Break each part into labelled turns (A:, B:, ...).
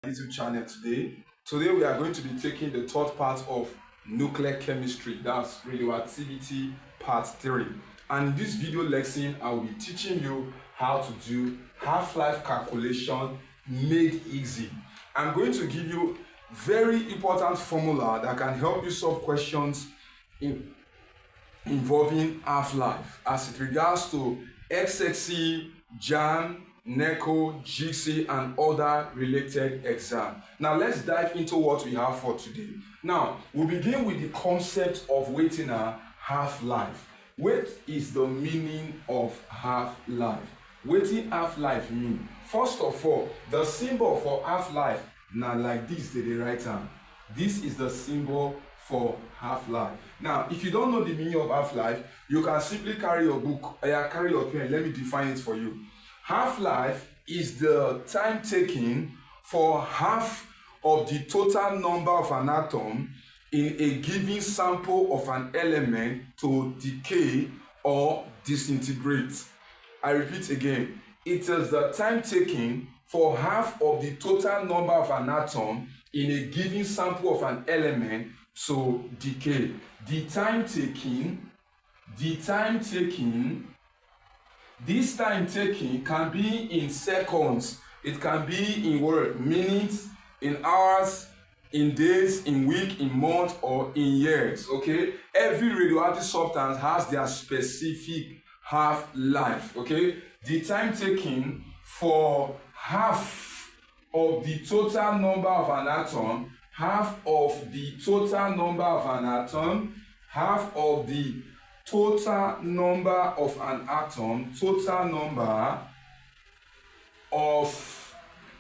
A: YouTube channel today. Today we are going to be taking the third part of nuclear chemistry, that's radioactivity part 3. And in this video lesson, I will be teaching you how to do half-life calculation made easy. I'm going to give you very important formula that can help you solve questions involving half-life as it regards to SSCE, JAMB, NECO, GC, and other related exams. Now let's dive into what we have for today. Now we'll begin with the concept of waiting a half-life. What is the meaning of half-life? Waiting half-life mean, first of all, the symbol for half-life now like this they write down. This is the symbol for half-life. Now if you don't know the meaning of half-life, you can simply carry your book or carry your pen. Let me define it for you. Half-life is the time taken for half of the total number of an atom in a given sample of an element to decay or disintegrate. I repeat again, it is the time taken for half of the total number of an atom in a given sample of an element to decay. This time taking can be in seconds, it can be in minutes, in hours, in days, in week, in months, or in years. Okay, every radioactive substance has their specific half-life. Okay, the time taken for half of the total number of an atom, half of the total number of an atom, half of the total number of an atom, total number of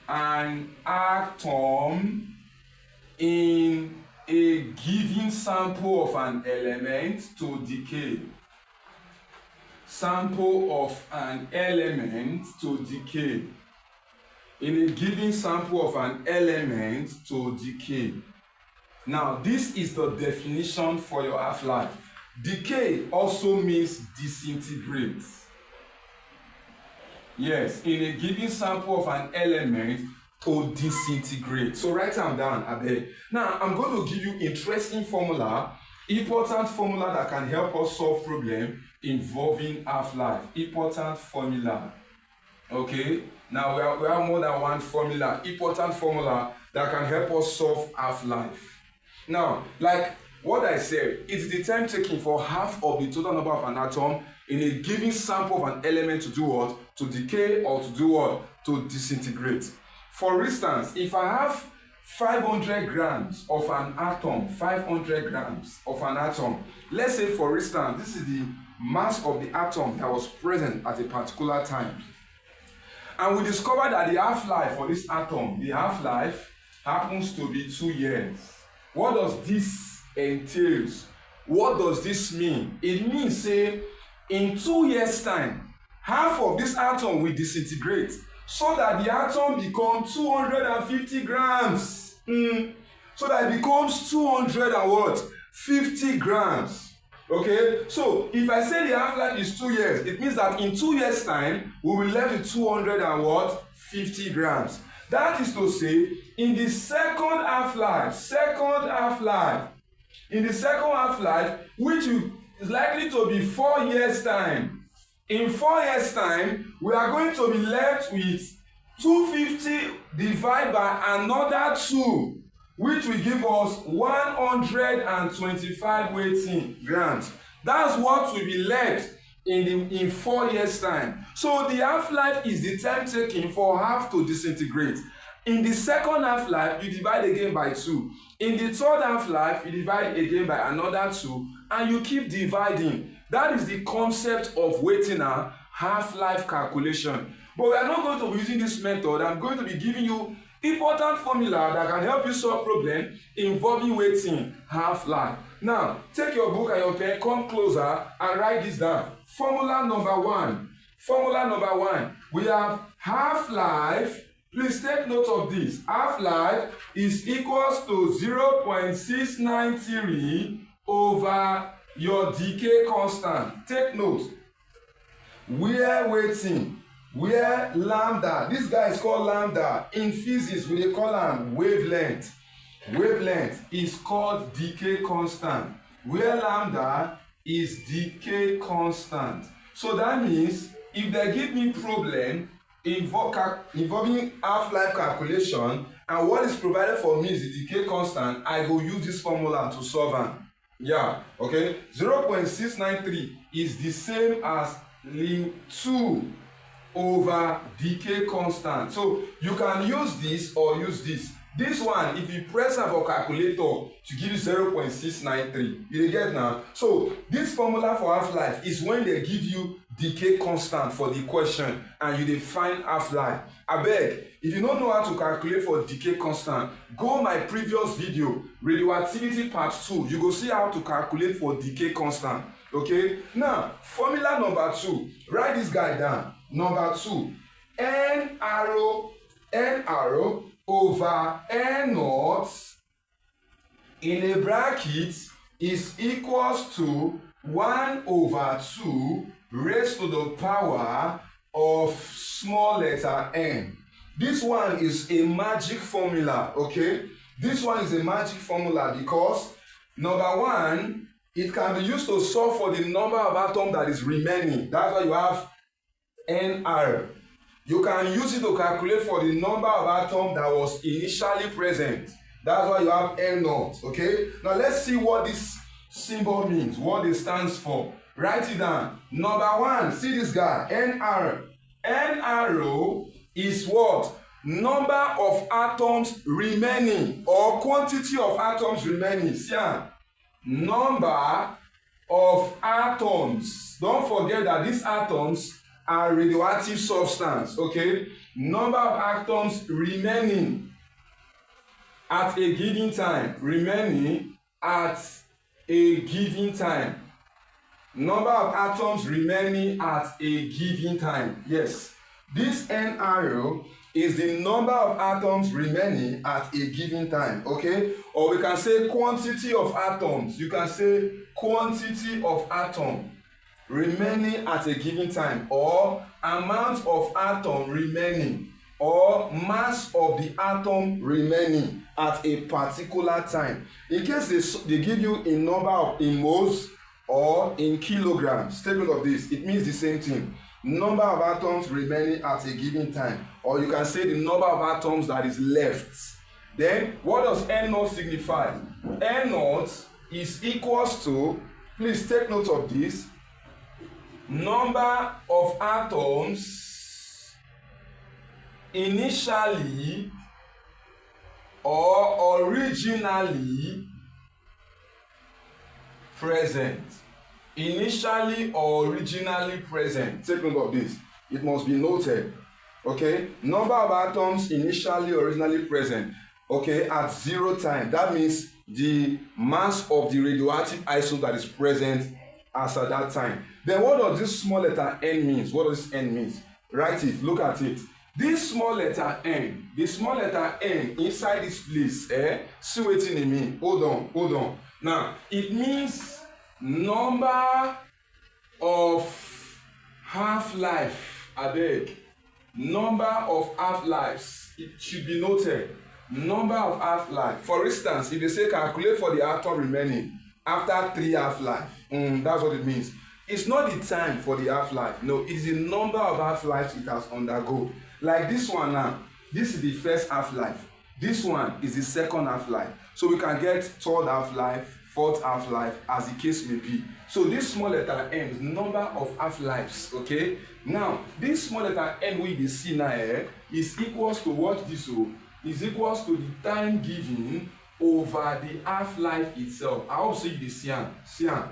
A: an atom in a given sample of an element to decay. Sample of an element to decay. In a given sample of an element to decay. Now, this is the definition for your half-life. Decay also means disintegrate. Yes, in a given sample of an element to disintegrate. So write them down, Abe. Now, I'm going to give you interesting formula, important formula that can help us solve problems involving half-life. Important formula. Okay? Now, we have more than one formula. Important formula that can help us solve half-life. Now, like what I said, it's the time taken for half of the total number of an atom in a given sample of an element to do what? To decay, or to do what? To disintegrate. For instance, if I have 500 grams of an atom, 500 grams of an atom, let's say for instance, this is the mass of the atom that was present at a particular time. And we discovered that the half-life for this atom, the half-life happens to be 2 years. What does this entails? What does this mean? It means, say, in 2 years' time, half of this atom will disintegrate so that the atom becomes 250 grams. So that it becomes 250 grams. Okay? So, if I say the half-life is 2 years, it means that in 2 years' time, we will left with 250 grams. That is to say, in the second half-life, which is likely to be 4 years' time, in 4 years' time, we are going to be left with 250 divided by another 2, which will give us 125 waiting grams. That's what will be left in 4 years' time. So the half-life is the time taken for half to disintegrate. In the second half-life, you divide again by 2. In the third half-life, you divide again by another 2, and you keep dividing. That is the concept of waiting a half-life calculation. But we are not going to be using this method. I'm going to be giving you important formula that can help you solve problems involving waiting half-life. Now, take your book and your pen, come closer and write this down. Formula number 1. We have half-life. Please take note of this. Half-life is equals to 0.693 over your decay constant. Take note. Where waiting where lambda, this guy is called lambda. In physics, we dey call am wavelength. Wavelength is called decay constant, where lambda is decay constant. So that means if they give me problem involving half-life calculation and what is provided for me is the decay constant, I go use this formula to solve am. Yeah, okay. 0.693 is the same as ln 2 over decay constant. So you can use this or use this. This one, if you press am for calculator to give you 0.693, you dey get now. So this formula for half-life is when they give you decay constant for the question and you dey find half-life. Abeg, if you don't know how to calculate for decay constant, go my previous video, radioactivity part 2. You go see how to calculate for decay constant. Okay? Now, formula number 2. Write this guy down. Number 2. N arrow over N naught in a bracket is equals to 1 over 2 raised to the power of small letter n. This one is a magic formula, okay? This one is a magic formula because number 1, it can be used to solve for the number of atoms that is remaining. That's why you have NR. You can use it to calculate for the number of atoms that was initially present. That's why you have N naught, okay? Now let's see what this symbol means, what it stands for. Write it down. Number 1, see this guy, NR. NR is what? Number of atoms remaining or quantity of atoms remaining. See, number of atoms. Don't forget that these atoms are radioactive substance, okay? Number of atoms remaining at a given time. Remaining at a given time. Number of atoms remaining at a given time. Yes. This N arrow is the number of atoms remaining at a given time, okay? Or we can say quantity of atoms. You can say quantity of atom remaining at a given time, or amount of atom remaining, or mass of the atom remaining at a particular time. In case they give you a number in moles or in kilograms, take note of this. It means the same thing. Number of atoms remaining at a given time, or you can say the number of atoms that is left. Then what does N naught signify? N naught is equals to, please take note of this, number of atoms initially or originally present. Initially or originally present. Take note of this. It must be noted. Okay? Number of atoms initially or originally present. Okay? At 0 time. That means the mass of the radioactive isotope that is present as at that time. Then what does this small letter n means? What does this n means? Write it. Look at it. This small letter n, the small letter n inside this place, see wetin e mean. Hold on. Now, it means number of half-life. Abeg, number of half-lives. It should be noted. Number of half-life. For instance, if they say calculate for the atom remaining after 3 half-life, that's what it means. It's not the time for the half-life. No, it's the number of half-lives it has undergone. Like this one now, this is the first half-life. This one is the second half-life. So we can get third half-life, fourth half-life, as the case may be. So this small letter n is number of half-lives, okay? Now, this small letter n we dey see now is equals to what this is equals to the time given over the half-life itself. I hope you dey see am.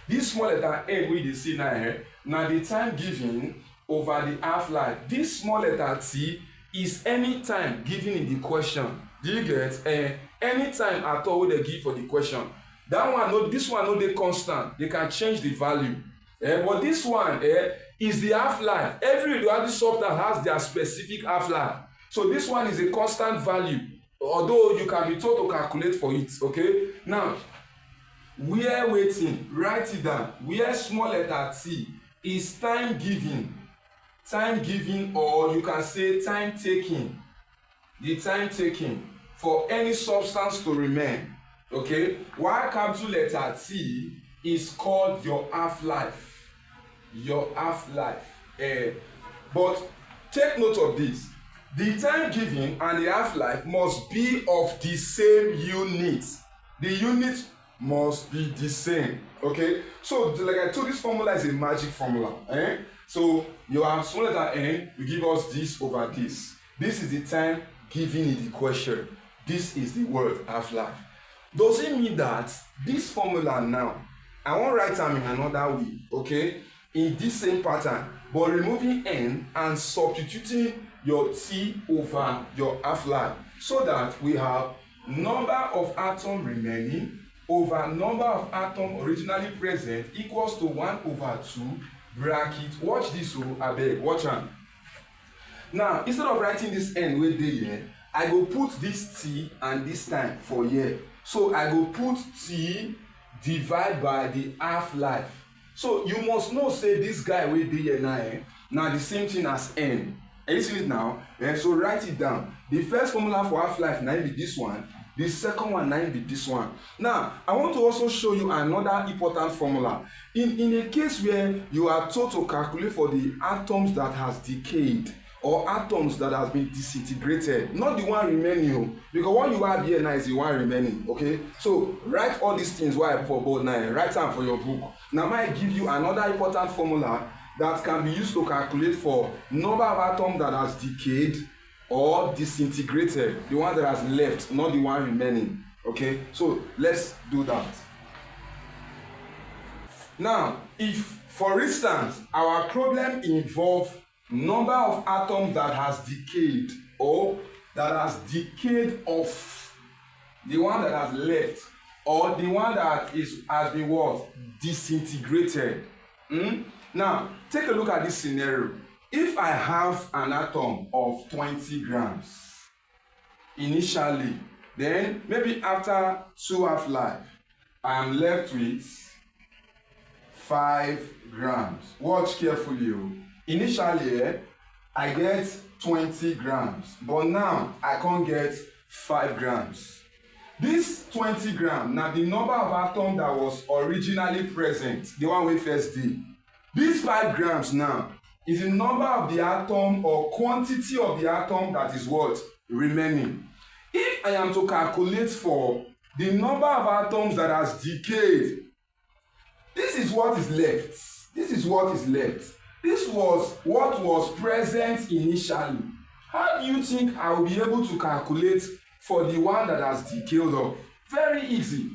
A: This small letter n we dey see now na the time given over the half-life. This small letter t is any time given in the question. Do you get? Any time at all wey they give for the question. That one, no, this one no dey constant. They can change the value. But this one is the half-life. Every radioactive substance has their specific half-life. So this one is a constant value, although you can be told to calculate for it. Okay? Now, where waiting, write it down. Where small letter t is time given time given, or you can say time taking, the time taken for any substance to remain, okay, while capital letter T is called your half-life, but take note of this: the time given and the half-life must be of the same unit. The unit must be the same, okay? So like I told, this formula is a magic formula, so you have small letter n will give us this over this. This is the time given in the question. This is the word half-life. Does it mean that this formula now, I won't write them in another way, okay, in this same pattern, but removing n and substituting your t over your half-life, so that we have number of atoms remaining over number of atoms originally present equals to 1 over 2 bracket. Watch this, oh, abeg, watch am. Now, instead of writing this n wey dey here, I go put this t and this time for here. So I go put t divide by the half-life. So you must know, say this guy wey dey here now, now the same thing as n. Are you seeing it now? So write it down. The first formula for half-life now be this one. The second one now be this one. Now, I want to also show you another important formula. In a case where you are told to calculate for the atoms that has decayed, or atoms that has been disintegrated, not the one remaining, because what you have here now is the one remaining, okay? So write all these things while I put board now, write them for your book. Now I give you another important formula that can be used to calculate for number of atoms that has decayed or disintegrated, the one that has left, not the one remaining, okay? So let's do that. Now, if for instance our problem involves number of atoms that has decayed, or that has decayed of the one that has left, or the one that has been what? Disintegrated. Now, take a look at this scenario. If I have an atom of 20 grams initially, then maybe after 2 half-life, I am left with 5 grams. Watch carefully. Initially, I get 20 grams, but now I can't get 5 grams. This 20 grams, now the number of atoms that was originally present, the one we first did. This 5 grams now is the number of the atom, or quantity of the atom that is what? Remaining. If I am to calculate for the number of atoms that has decayed, this is what is left. This is what is left. This was what was present initially. How do you think I will be able to calculate for the one that has decayed off? Very easy.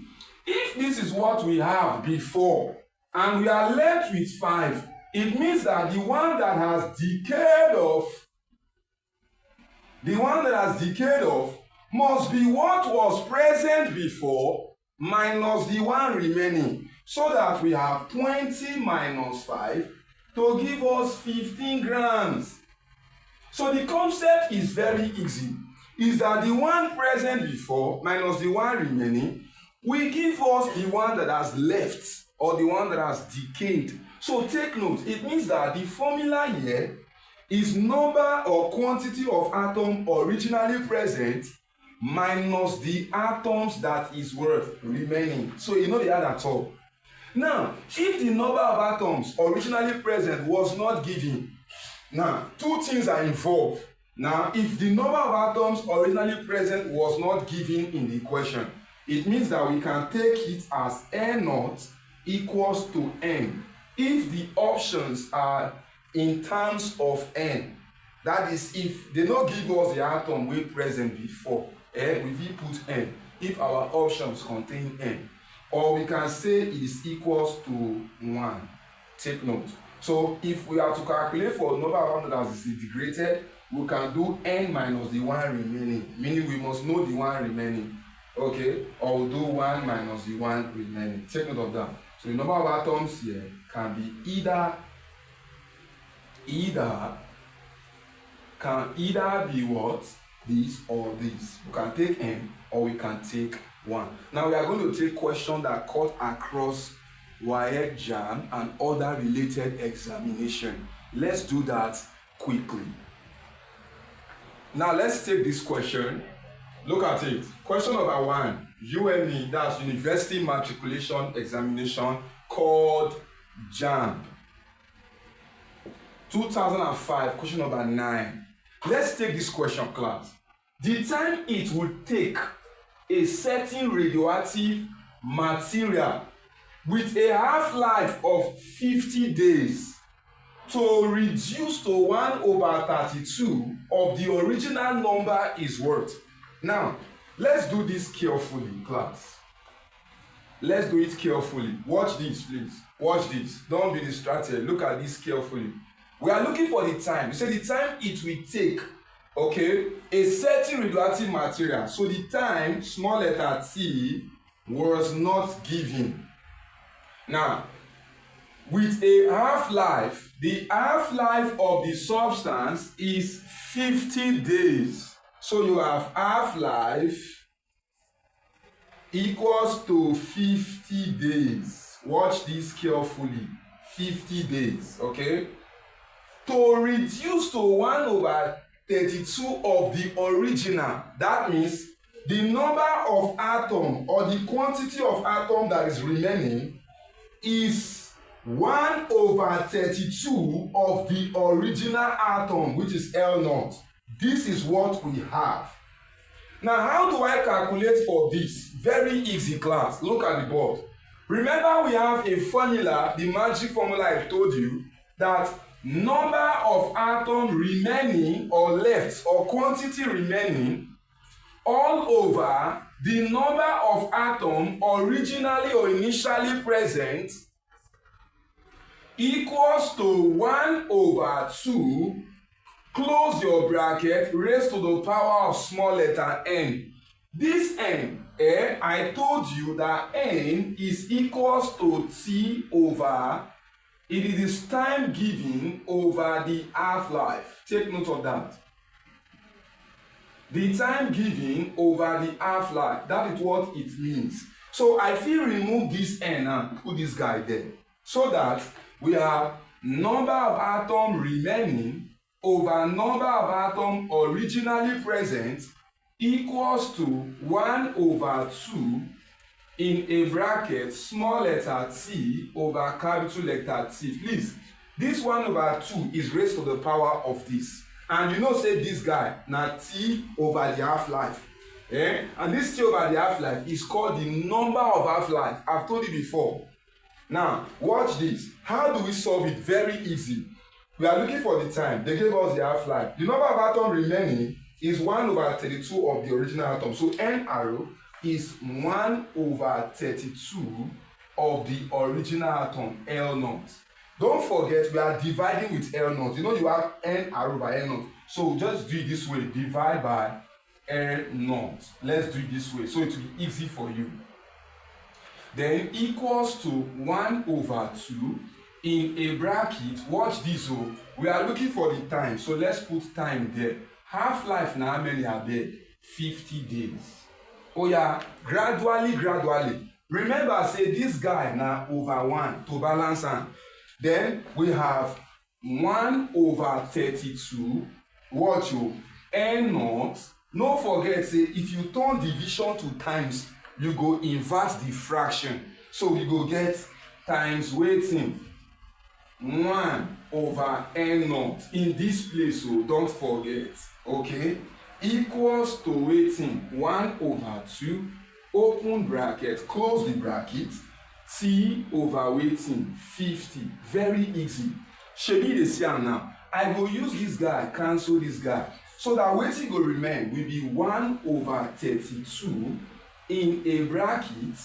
A: If this is what we have before, and we are left with 5, it means that the one that has decayed off, must be what was present before minus the one remaining, so that we have 20 minus 5 to give us 15 grams. So the concept is very easy. Is that the one present before minus the one remaining will give us the one that has left, or the one that has decayed. So take note, it means that the formula here is number or quantity of atom originally present minus the atoms that is worth remaining. So you know they add at all. Now, if the number of atoms originally present was not given, now 2 things are involved. Now, if the number of atoms originally present was not given in the equation, it means that we can take it as N0 equals to N. If the options are in terms of N, that is, if they don't give us the atom we present before, we will put N, if our options contain N. Or we can say it is equals to 1. Take note. So if we are to calculate for number of atoms that is disintegrated, we can do N minus the one remaining, meaning we must know the one remaining. Okay? Or we'll do 1 minus the one remaining. Take note of that. So the number of atoms here can be either be what? This or this. We can take N, or we can take 1. Now we are going to take questions that cut across WAEC, JAMB and other related examination. Let's do that quickly. Now let's take this question. Look at it. Question number 1. UME, that's University Matriculation Examination, called JAMB. 2005, question number 9. Let's take this question, class. The time it would take a certain radioactive material with a half-life of 50 days to reduce to 1/32 of the original number is what? Now, let's do this carefully, class. Let's do it carefully. Watch this, please. Watch this. Don't be distracted. Look at this carefully. We are looking for the time. You say the time it will take, okay, a certain radioactive material. So the time, small letter t, was not given. Now, with a half-life, the half-life of the substance is 50 days. So you have half-life equals to 50 days. Watch this carefully. 50 days, okay? To reduce to 1/32 of the original, that means the number of atom or the quantity of atom that is remaining is 1/32 of the original atom, which is L0. This is what we have. Now, how do I calculate for this? Very easy, class. Look at the board. Remember, we have a formula, the magic formula I told you, that number of atoms remaining or left, or quantity remaining, all over the number of atoms originally or initially present equals to 1/2, close your bracket, raised to the power of small letter n. This n, I told you that n is equals to t over, it is time given over the half-life. Take note of that. The time given over the half-life, that is what it means. So I feel remove this n and put this guy there, so that we have number of atoms remaining over number of atoms originally present equals to 1/2 in a bracket small letter t over capital letter T. Please, this 1/2 is raised to the power of this. And you know, say this guy, now t over the half-life. And this t over the half-life is called the number of half-life. I've told you before. Now, watch this. How do we solve it? Very easy. We are looking for the time. They gave us the half-life. The number of atoms remaining is 1/32 of the original atom. So n arrow is 1/32 of the original atom, L0. Don't forget, we are dividing with L0. You know, you have n arrow by L0. So just do it this way. Divide by L0. Let's do it this way, so it will be easy for you. Then equals to 1/2 in a bracket. Watch this. Oh, we are looking for the time, so let's put time there. Half-life now, how many are there? 50 days. Oh yeah, gradually. Remember, say this guy now over 1 to balance am. Then we have 1/32. Watch you, N0. No forget, say if you turn division to times, you go invert the fraction. So you go get times weighting 1/N0 in this place. So don't forget, okay, equals to weighting 1/2, open bracket, close the bracket, t over weighting 50. Very easy. Shebi dey see am now. I go use this guy, cancel this guy, so that weighting go remain will be 1/32 in a bracket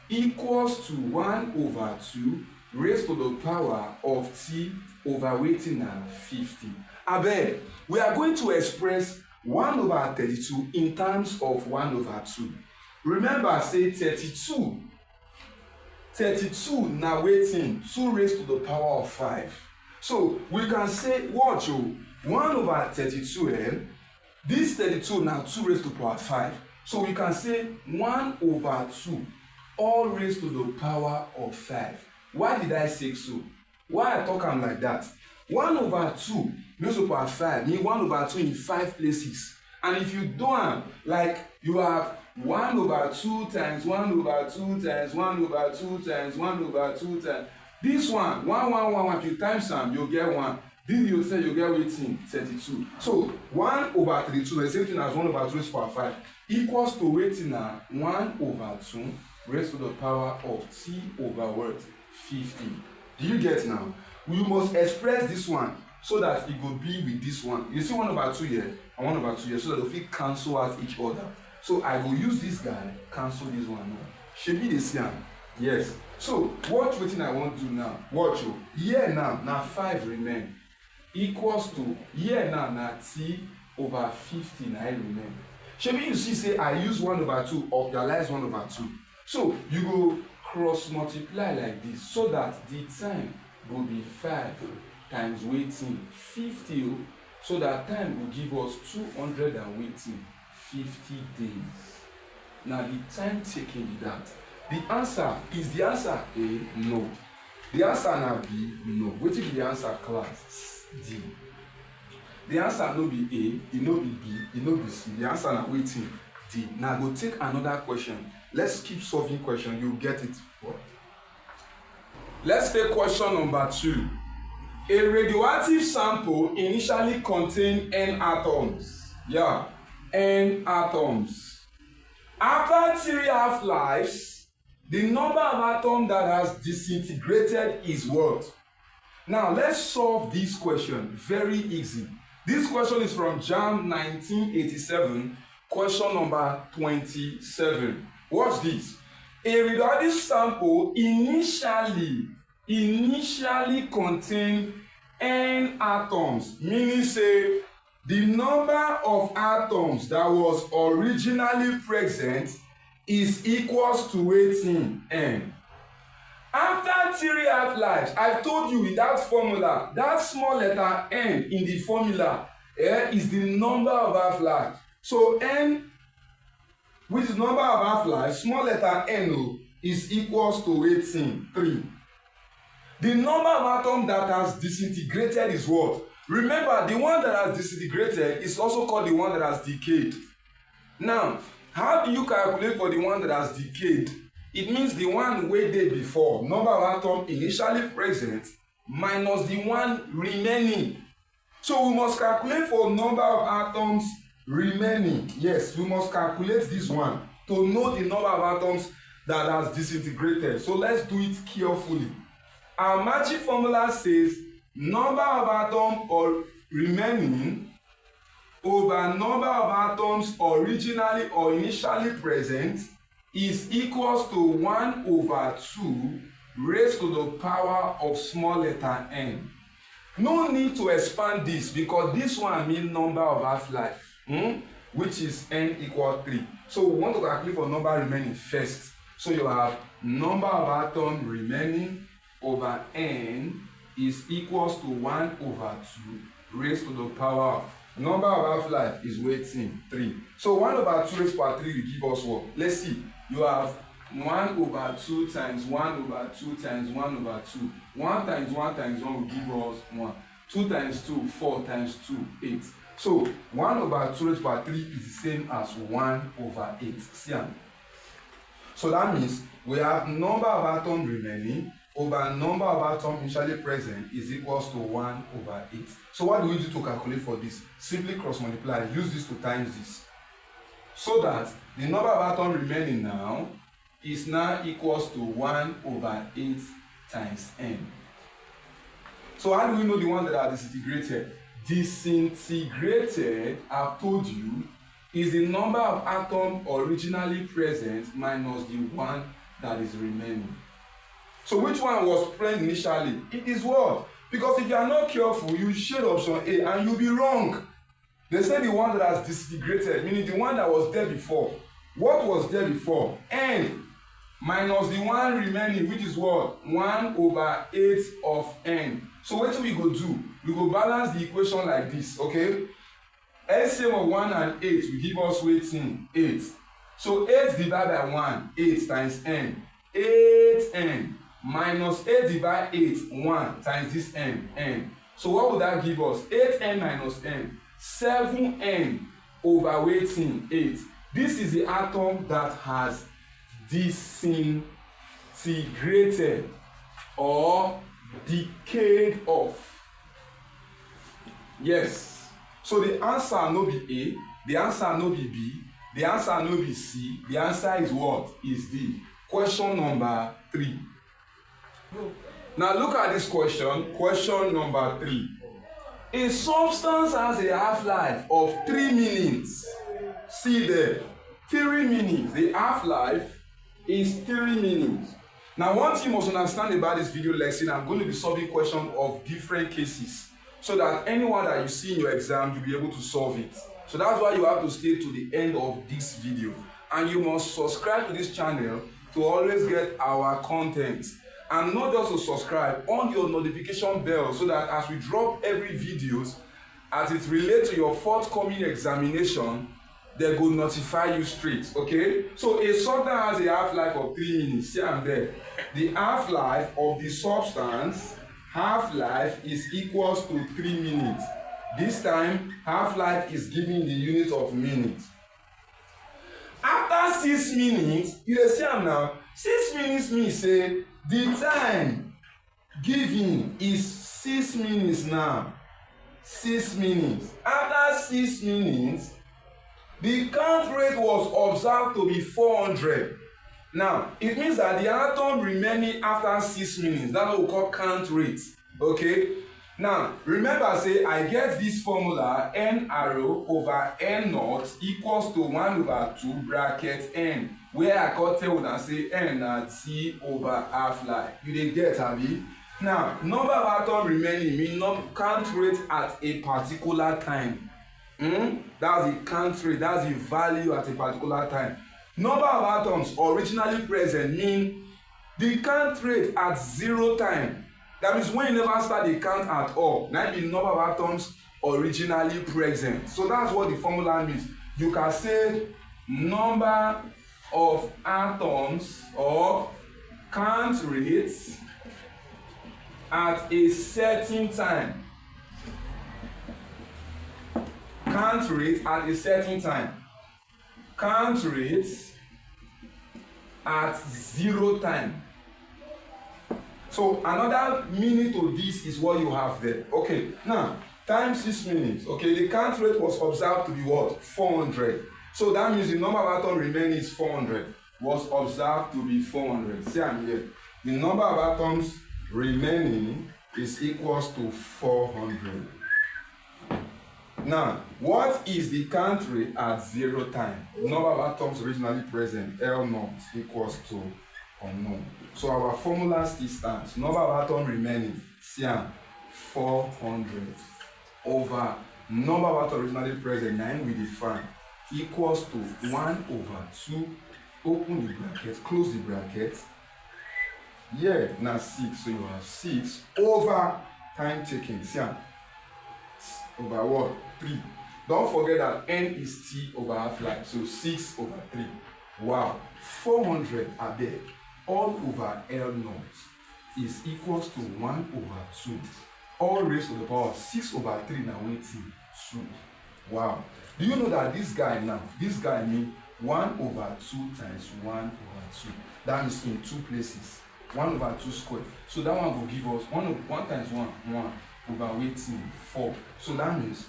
A: equals to 1/2 raised to the power of t over weighting na 50. Abeg, we are going to express 1/32 in terms of 1/2. Remember, say 32 na weighting 2 raised to the power of 5. So we can say, watch, 1/32, this 32 now 2 raised to the power of 5. So we can say 1/2 all raised to the power of 5. Why did I say so? Why I talk am like that? 1/2 raised to power 5 mean 1 over 2 in 5 places. And if you do am like you have 1 over 2 times 1 over 2 times 1 over 2 times 1 over 2 times this one 1 1 1 1 if you times am you get 1. This you say you get wetin 32. So 1 over 32 the same thing as 1 over 2 raised to power 5 equals to wetin na 1 over 2 raised to the power of t over what 50. Do you get now? We must express this one so that it go be with this one. You see 1 over 2 here and 1 over 2 here so that they fit cancel out each other. So I go use this guy cancel this one now. Shebi dey see am? Yes. So watch wetin I wan do now. Watch o. Here now na 5 remain equals to here now na t over 50 na remain. Shebi you see say I use 1 over 2 realize 1 over 2. So you go cross multiply like this so that the time go be 5 times wetin 50 so that time will give us 200 and wetin 50 days. Now the time taken be that. The answer is the answer A? No. The answer now B? No. Wetin be the answer class? D. The answer no be A, e no be B, e no be C. The answer na wetin? D. Now go take another question. Let's keep solving question. You get it. Let's take question number 2. A radioactive sample initially contained N atoms. Yeah, N atoms. After 3 half-lives, the number of atoms that has disintegrated is what? Now, let's solve this question. Very easy. This question is from JAMB 1987, question number 27. Watch this. A radioactive sample initially contain N atoms, meaning say the number of atoms that was originally present is equals to wetin N. After 3 half-lives, I told you with that formula, that small letter N in the formula is the number of half-lives. So N, which is number of half-lives, small letter N is equals to wetin 3. The number of atoms that has disintegrated is what? Remember, the one that has disintegrated is also called the one that has decayed. Now, how do you calculate for the one that has decayed? It means the one wey dey before, number of atoms initially present, minus the one remaining. So we must calculate for number of atoms remaining. Yes, we must calculate this one to know the number of atoms that has disintegrated. So let's do it carefully. Our magic formula says number of atoms or remaining over number of atoms originally or initially present is equals to 1 over 2 raised to the power of small letter n. No need to expand this because this one means number of half-life, which is n equal 3. So we want to calculate for number remaining first. So you have number of atoms remaining over n is equals to 1 over 2 raised to the power of number of half-life is wetin 3. So 1 over 2 raised to power 3 will give us what? Let's see. You have 1 over 2 times 1 over 2 times 1 over 2. 1 times 1 times 1 will give us 1. 2 times 2, 4 times 2, 8. So 1 over 2 raised to power 3 is the same as 1 over 8. See am? So that means we have number of atoms remaining over number of atoms initially present is equals to 1 over 8. So what do we do to calculate for this? Simply cross multiply. Use this to times this. So that the number of atoms remaining now is now equals to 1 over 8 times n. So how do we know the one that are disintegrated? Disintegrated, I've told you, is the number of atoms originally present minus the one that is remaining. So which one was present initially? It is what? Because if you are not careful, you shade option A and you'll be wrong. They say the one that has disintegrated, meaning the one that was there before. What was there before? N minus the one remaining, which is what? 1 over 8 of n. So what we go do? We go balance the equation like this, okay? LCM of 1 and 8 will give us wetin 8. So 8 divided by 1, 8 times n. 8n minus 8 divided by 8, 1 times this n. So what would that give us? 8n minus n. 7n over weighting 8. This is the atom that has disintegrated or decayed off. Yes. So the answer no be A, the answer no be B, the answer no be C, the answer is what? Is D. Question number 3. Now look at this question, question number 3. A substance has a half-life of 3 minutes. See there, 3 minutes. The half-life is 3 minutes. Now one thing you must understand about this video lesson, I'm going to be solving questions of different cases, so that anyone that you see in your exam, you'll be able to solve it. So that's why you have to stay to the end of this video. And you must subscribe to this channel to always get our content. And not just to subscribe, on your notification bell, so that as we drop every videos, as it relates to your forthcoming examination, they go notify you straight, okay? So a substance has a half-life of 3 minutes. See, I'm there. The half-life of the substance, half-life is equals to 3 minutes. This time, half-life is given the unit of minutes. After 6 minutes, you see am now, 6 minutes means say the time given is 6 minutes now. 6 minutes. After 6 minutes, the count rate was observed to be 400. Now, it means that the atom remaining after 6 minutes, that's what we call count rate. Okay? Now, remember, say, I get this formula, n arrow over n naught equals to 1 over 2 bracket n, where I can tell and say n at T over half-life. You dey get, abi? Now, number of atoms remaining mean count rate at a particular time. That's the count rate, that's the value at a particular time. Number of atoms originally present mean the count rate at 0 time. That means when you never start the count at all, that be the number of atoms originally present. So that's what the formula means. You can say number of atoms or count rates at a certain time. Count rate at a certain time. Count rates at 0 time. So another meaning to this is what you have there. Okay, now times 6 minutes. Okay, the count rate was observed to be what? 400. So that means the number of atoms remaining is 400. Was observed to be 400. See, I'm here. The number of atoms remaining is equals to 400. Now, what is the count rate at 0 time? Number of atoms originally present, L naught equals to unknown. So our formula still stands. Number of atoms remaining, CN 400 over number of atoms originally present, 9 we define, equals to 1 over 2, open the bracket, close the bracket. Yeah, now 6. So you have 6 over time taken, CN over what? 3. Don't forget that n is t over half-life, so 6 over 3. Wow, 400 are there. All over L naught is equals to 1 over 2. All raised to the power of 6 over 3 now waiting 2. Wow. Do you know that this guy now, this guy means 1 over 2 times 1 over 2. That means in 2 places. 1 over 2 squared. So that one will give us 1 times 1, 1 over waiting 4. So that means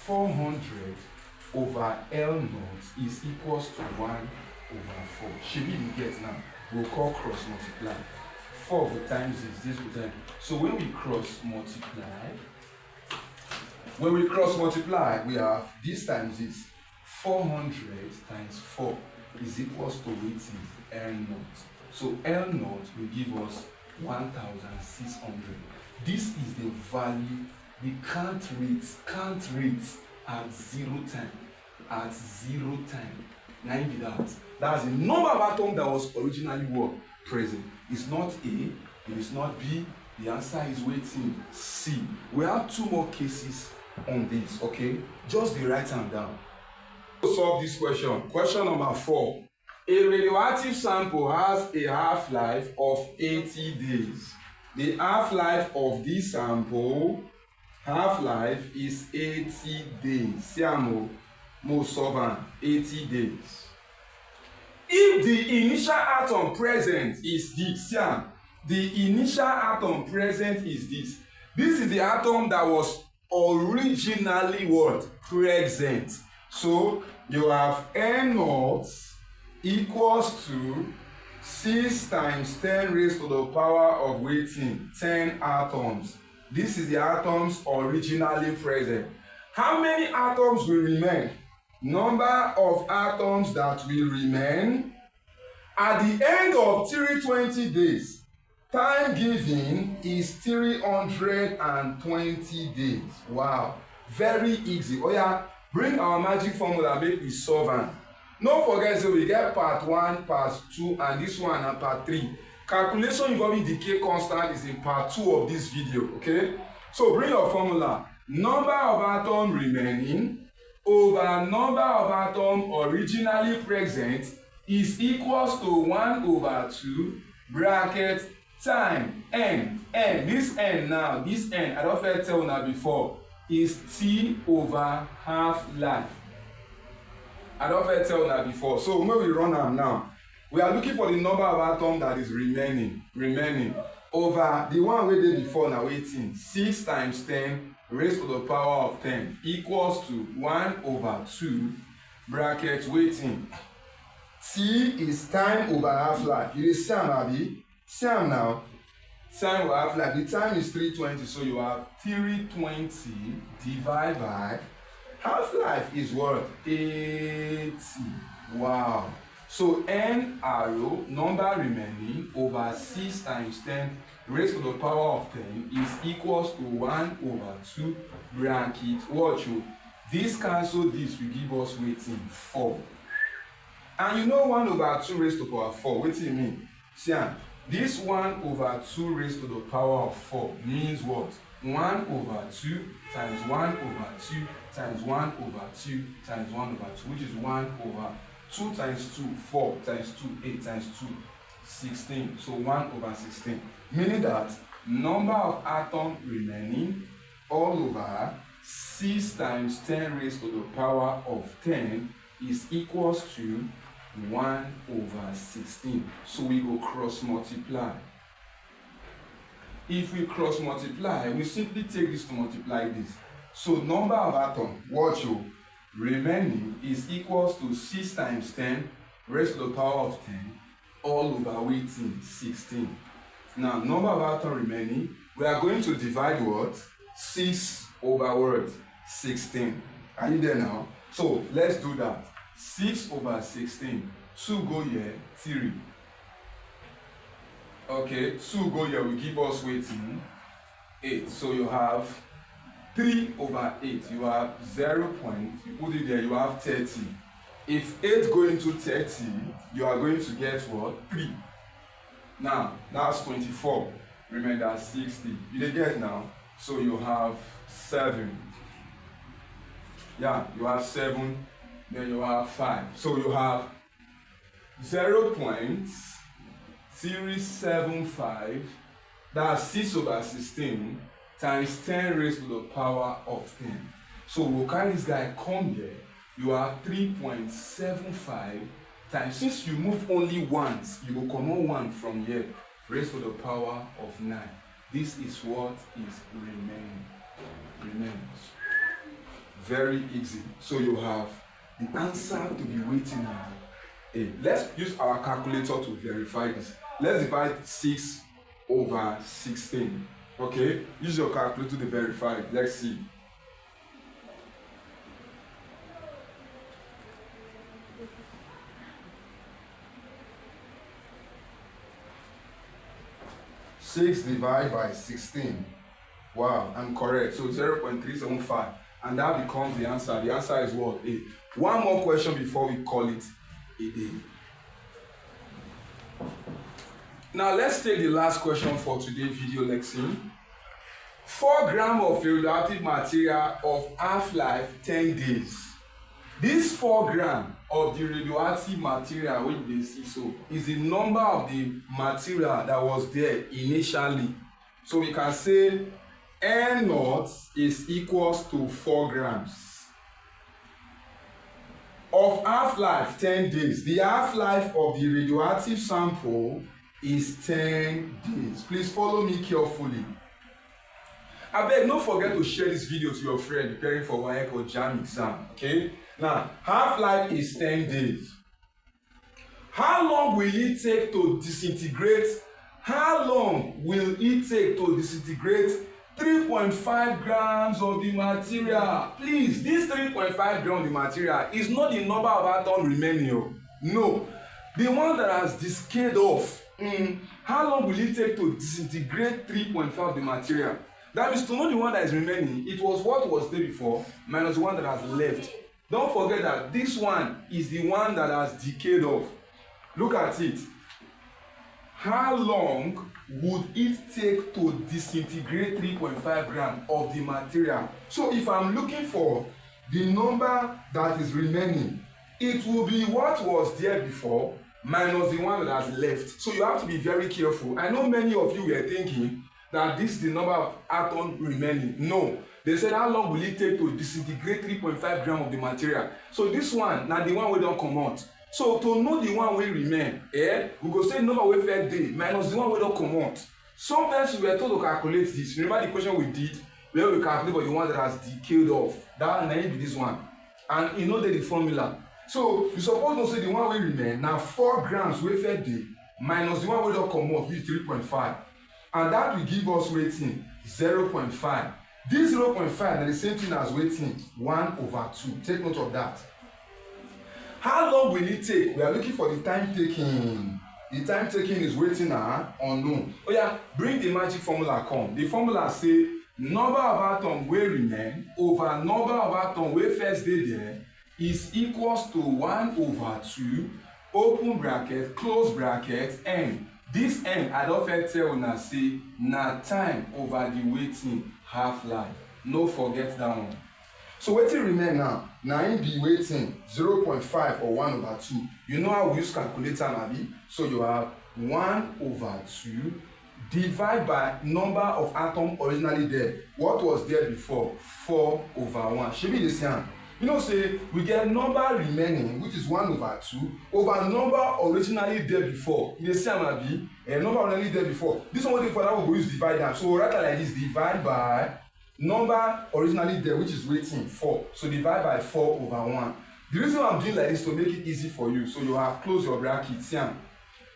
A: 400 over L naught is equals to 1 over 4. Should we get now? We'll call cross multiply. 4 times this will time. So when we cross multiply, we have this times this. 400 times 4 is equals to waiting L naught. So L naught will give us 1,600. This is the value, the count rate at 0 time. At 0 time. 9 be that. That's the number of atoms that was originally what? Present. It's not A, it is not B. The answer is waiting C. We have 2 more cases on this, okay? Just be write them down. To solve this question. Question number 4. A radioactive sample has a half-life of 80 days. The half-life of this sample half-life is 80 days. See am mo solve am 80 days. If the initial atom present is this, see am, the initial atom present is this. This is the atom that was originally what? Present. So you have N naught equals to 6 times 10 raised to the power of weighting 10 atoms. This is the atoms originally present. How many atoms will remain? Number of atoms that will remain at the end of 320 days. Time given is 320 days. Wow, very easy. Oh yeah, bring our magic formula, make we solve am. No forget, so we get part 1, part 2, and this one and part 3. Calculation involving decay constant is in part 2 of this video, okay? So bring your formula. Number of atoms remaining over number of atoms originally present is equals to 1 over 2 bracket time n. This n now, this n, I don't fit tell una before, is T over half-life. I don't fit tell una before. So when we run am now, we are looking for the number of atoms that is remaining over the one we did before now, waiting. 6 times 10 raised to the power of 10 equals to 1 over 2 bracket waiting. T is time over half-life. You see am, abi? See am now. Time over half-life. The time is 320, so you have 320 divided by half-life is what? 80. Wow. So n arrow, number remaining, over 6 times 10 raised to the power of 10 is equals to 1 over 2 bracket. Watch you. This cancel this will give us waiting 4. And you know 1 over 2 raised to the power of 4. What do you mean? See, this 1 over 2 raised to the power of 4 means what? 1 over 2 times 1 over 2 times 1 over 2 times 1 over 2, which is 1 over 2 times 2, 4 times 2, 8 times 2, 16. So 1 over 16. Meaning that number of atoms remaining all over 6 times 10 raised to the power of 10 is equals to 1 over 16. So we go cross multiply. If we cross multiply, we simply take this to multiply this. So number of atoms, watch you, remaining is equals to 6 times 10 raised to the power of 10 all over weighting 16. Now number of atoms remaining, we are going to divide what? 6 over what? 16. Are you there now? So let's do that. 6 over 16. 2 go here, 3. Okay, 2 go here will give us weighting 8. So you have 3 over 8. You have 0 point. You put it there, you have 30. If 8 go into 30, you are going to get what? 3. Now, that's 24. Remember, 60. You dey get now? So you have 7. Yeah, you have 7. Then you have 5. So you have 0.375. That's 6 over 16 times 10 raised to the power of 10. So we'll carry this guy come here. You have 3.75 times. Since you move only once, you will come on 1 from here, raised to the power of 9. This is what is remaining. Very easy. So you have the answer to be waiting on A. Let's use our calculator to verify this. Let's divide 6 over 16. Okay, use your calculator to verify it. Let's see. Six divided by 16. Wow, I'm correct. So 0.375. And that becomes the answer. The answer is what? A. One more question before we call it a day. Now let's take the last question for today's video lesson. 4 grams of radioactive material of half-life 10 days. This 4 grams of the radioactive material which they see so is the number of the material that was there initially. So we can say N naught is equals to 4 grams. Of half-life 10 days. The half-life of the radioactive sample is 10 days. Please follow me carefully. Abeg, don't forget to share this video to your friend preparing for WAEC or JAMB exam. Okay? Now, half-life is 10 days. How long will it take to disintegrate? How long will it take to disintegrate 3.5 grams of the material? Please, this 3.5 grams of the material is not the number of atoms remaining. No, the one that has decayed off. How long will it take to disintegrate 3.5 of the material? That means to know the one that is remaining, it was what was there before minus the one that has left. Don't forget that this one is the one that has decayed off. Look at it. How long would it take to disintegrate 3.5 grams of the material? So if I'm looking for the number that is remaining, it will be what was there before minus the one that has left. So you have to be very careful. I know many of you were thinking that this is the number of atoms remaining. No. They said how long will it take to disintegrate 3.5 grams of the material? So this one, now the one we don't come out. So to know the one wey remain, we go say number wey first dey minus the one wey don comot. Sometimes we were told to calculate this. Remember the question we did where we calculate for the one that has decayed off. That na be this one, and e no dey the formula. So you suppose know say the one wey remain na 4 grams wey first dey minus the one wey don comot, which is 3.5, and that will give us wetin 0.5. This 0.5 na the same thing as wetin 1/2. Take note of that. How long will it take? We are looking for the time taking. The time taking is waiting unknown. Oh yeah, bring the magic formula come. The formula say number of atoms wey remain over number of atoms wey first dey there is equals to 1/2 open bracket close bracket n. This n I don first tell una say na time over the waiting half-life. No forget that one. So wetin remain now? Na im be waiting 0.5 or 1/2. You know how we use calculator, abi? So you have 1/2 divided by number of atoms originally there. What was there before? 4/1. Shebi dey see am. You know say we get number remaining, which is 1/2 over number originally there before. You dey see am, abi? Number originally there before. This one wey dey for that we go use divide am. So we write am like this: divide by number originally there, which is waiting 4. So divide by 4/1. The reason why I'm doing like this to make it easy for you, so you have close your bracket. See am.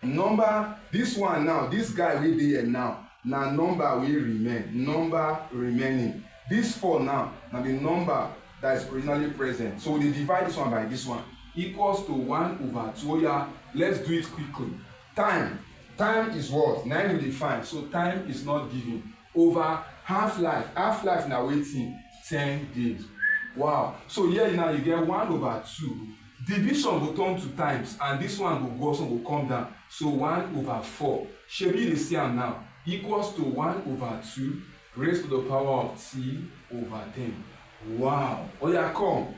A: Number, this one now, this guy wey dey here now, na number wey remain, number remaining. This 4 now, na the number that is originally present. So we divide this one by this one, equals to 1/2. Oh yeah, let's do it quickly. Time is what? 9 we define. So time is not given. Over half-life. Half-life now waiting 10 days. Wow. So here now you get 1/2. Division will turn to times, and this one will go, also will come down. So 1/4. Shebi dey see am now equals to 1/2 raised to the power of t/10. Wow. Oh yeah, come.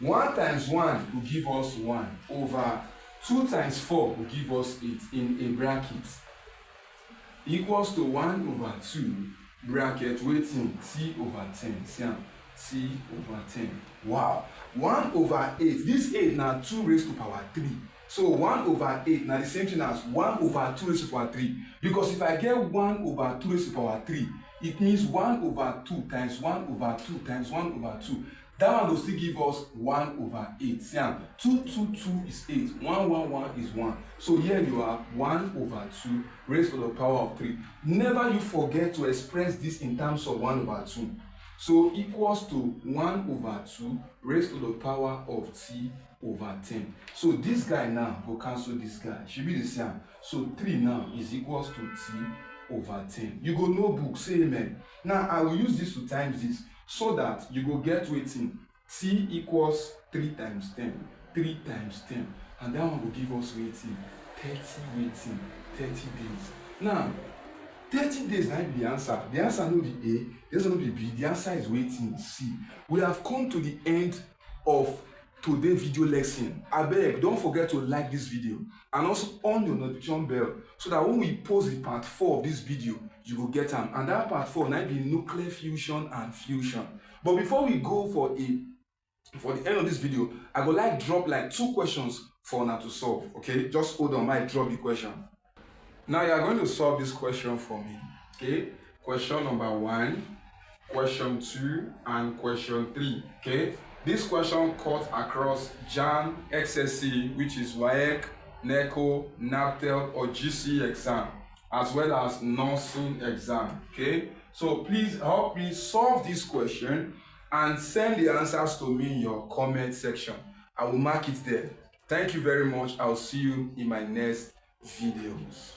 A: 1 times 1 will give us 1 over 2 times 4 will give us 8 in a bracket. Equals to 1/2 bracket waiting t/10. See am, t/10. Wow. 1/8. This 8 now 2 raised to power 3. So 1/8 now the same thing as 1/2 raised to power 3. Because if I get 1/2 raised to power 3, it means 1/2 times 1/2 times 1/2. That one will still give us 1/8. See, 2 is 8. 1 is 1. So here you are 1/2 raised to the power of 3. Never you forget to express this in terms of 1/2. So equals to 1/2 raised to the power of t/10. So this guy now will cancel this guy. Should be the same. So 3 now is equals to t/10. You go know book, say amen. Now I will use this to times this, so that you go get waiting t equals 3 times 10. 3 times 10. And that one will give us waiting 30 days. Now 30 days might be the answer. The answer no be A, the answer no be B, the answer is waiting C. We have come to the end of today's video lesson, abeg don't forget to like this video and also on your notification bell so that when we post the part 4 of this video, you will get them. And that part 4 might be nuclear fusion and fusion. But before we go for the end of this video, I would like drop like 2 questions for una to solve. Okay, just hold on, I drop the question. Now you are going to solve this question for me. Okay, question number 1, question 2, and question 3. Okay, this question cut across JAMB, SSCE, which is WAEC, NECO, NAPTEL, or GCE exam, as well as nursing exam. Okay, so please help me solve this question and send the answers to me in your comment section. I will mark it there. Thank you very much. I'll see you in my next videos.